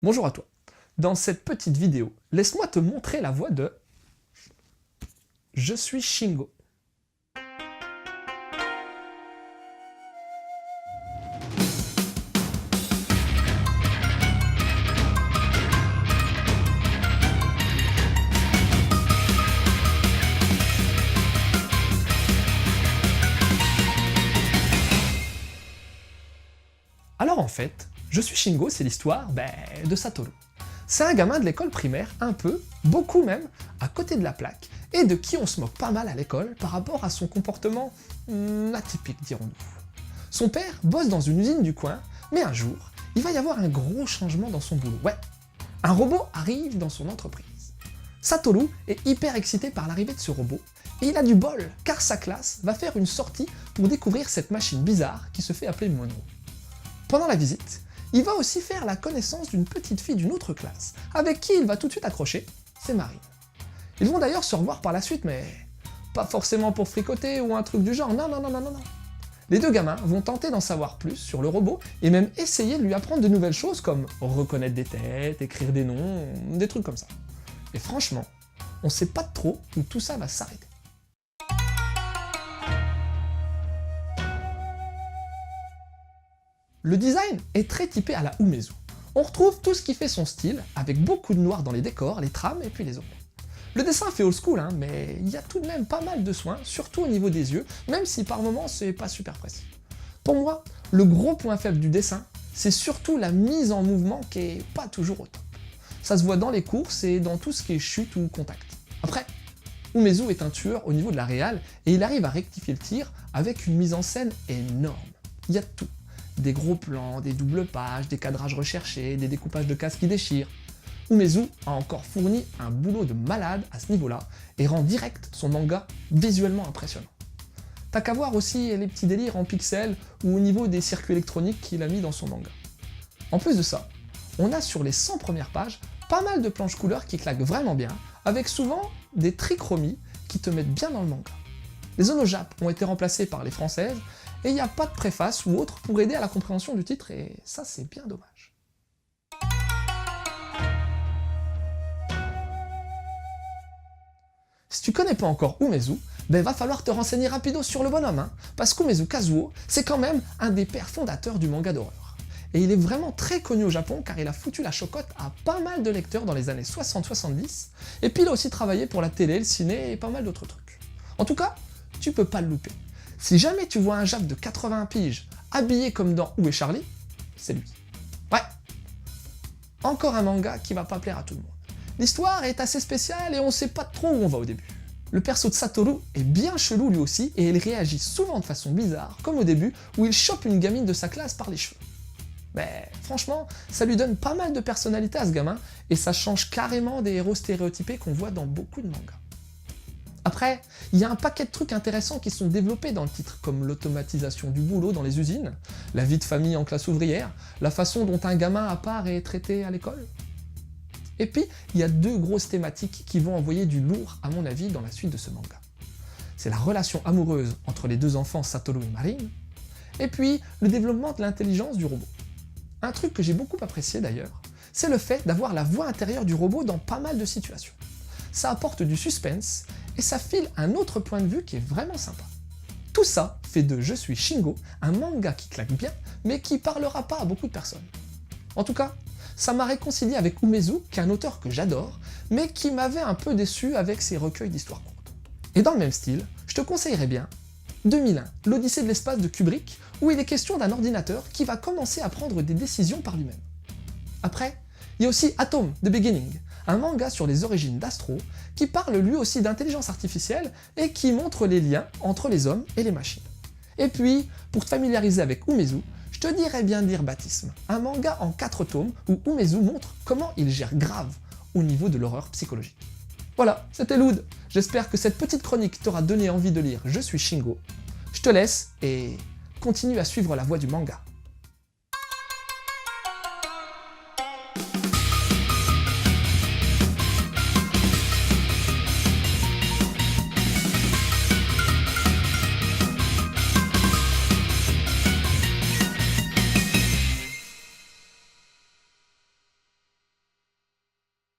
Bonjour à toi. Dans cette petite vidéo, laisse-moi te montrer la voix de Je suis Shingo. Alors en fait, Je suis Shingo, c'est l'histoire de Satoru. C'est un gamin de l'école primaire, un peu, beaucoup même, à côté de la plaque, et de qui on se moque pas mal à l'école par rapport à son comportement atypique, dirons-nous. Son père bosse dans une usine du coin, mais un jour, il va y avoir un gros changement dans son boulot. Ouais, un robot arrive dans son entreprise. Satoru est hyper excité par l'arrivée de ce robot, et il a du bol, car sa classe va faire une sortie pour découvrir cette machine bizarre qui se fait appeler Monroe. Pendant la visite, il va aussi faire la connaissance d'une petite fille d'une autre classe, avec qui il va tout de suite accrocher, c'est Marine. Ils vont d'ailleurs se revoir par la suite, mais pas forcément pour fricoter ou un truc du genre, non. Les deux gamins vont tenter d'en savoir plus sur le robot et même essayer de lui apprendre de nouvelles choses comme reconnaître des têtes, écrire des noms, des trucs comme ça. Et franchement, on sait pas trop où tout ça va s'arrêter. Le design est très typé à la Umezu. On retrouve tout ce qui fait son style, avec beaucoup de noir dans les décors, les trames et puis les ombres. Le dessin fait old school, mais il y a tout de même pas mal de soins, surtout au niveau des yeux, même si par moments c'est pas super précis. Pour moi, le gros point faible du dessin, c'est surtout la mise en mouvement qui est pas toujours au top. Ça se voit dans les courses et dans tout ce qui est chute ou contact. Après, Umezu est un tueur au niveau de la réal et il arrive à rectifier le tir avec une mise en scène énorme. Il y a tout. Des gros plans, des doubles pages, des cadrages recherchés, des découpages de cases qui déchirent. Umezu a encore fourni un boulot de malade à ce niveau-là et rend direct son manga visuellement impressionnant. T'as qu'à voir aussi les petits délires en pixels ou au niveau des circuits électroniques qu'il a mis dans son manga. En plus de ça, on a sur les 100 premières pages pas mal de planches couleurs qui claquent vraiment bien, avec souvent des trichromies qui te mettent bien dans le manga. Les zones au Jap ont été remplacées par les françaises, et il n'y a pas de préface ou autre pour aider à la compréhension du titre, et ça c'est bien dommage. Si tu connais pas encore Umezu, va falloir te renseigner rapido sur le bonhomme, parce qu'Umezu Kazuo, c'est quand même un des pères fondateurs du manga d'horreur. Et il est vraiment très connu au Japon car il a foutu la chocotte à pas mal de lecteurs dans les années 60-70, et puis il a aussi travaillé pour la télé, le ciné et pas mal d'autres trucs. En tout cas, tu peux pas le louper. Si jamais tu vois un Jap de 80 piges habillé comme dans Où est Charlie, c'est lui. Ouais. Encore un manga qui va pas plaire à tout le monde. L'histoire est assez spéciale et on sait pas trop où on va au début. Le perso de Satoru est bien chelou lui aussi et il réagit souvent de façon bizarre, comme au début où il chope une gamine de sa classe par les cheveux. Franchement, ça lui donne pas mal de personnalité à ce gamin et ça change carrément des héros stéréotypés qu'on voit dans beaucoup de mangas. Après, il y a un paquet de trucs intéressants qui sont développés dans le titre, comme l'automatisation du boulot dans les usines, la vie de famille en classe ouvrière, la façon dont un gamin à part est traité à l'école. Et puis, il y a deux grosses thématiques qui vont envoyer du lourd, à mon avis, dans la suite de ce manga. C'est la relation amoureuse entre les deux enfants Satoru et Marine, et puis le développement de l'intelligence du robot. Un truc que j'ai beaucoup apprécié d'ailleurs, c'est le fait d'avoir la voix intérieure du robot dans pas mal de situations. Ça apporte du suspense, et ça file un autre point de vue qui est vraiment sympa. Tout ça fait de Je suis Shingo un manga qui claque bien, mais qui parlera pas à beaucoup de personnes. En tout cas, ça m'a réconcilié avec Umezu, qui est un auteur que j'adore, mais qui m'avait un peu déçu avec ses recueils d'histoires courtes. Et dans le même style, je te conseillerais bien 2001, l'Odyssée de l'espace de Kubrick, où il est question d'un ordinateur qui va commencer à prendre des décisions par lui-même. Après, il y a aussi Atom, The Beginning, un manga sur les origines d'Astro, qui parle lui aussi d'intelligence artificielle et qui montre les liens entre les hommes et les machines. Et puis, pour te familiariser avec Umezu, je te dirais bien de lire Baptisme, un manga en 4 tomes où Umezu montre comment il gère grave au niveau de l'horreur psychologique. Voilà, c'était Loud. J'espère que cette petite chronique t'aura donné envie de lire Je suis Shingo. Je te laisse et continue à suivre la voie du manga.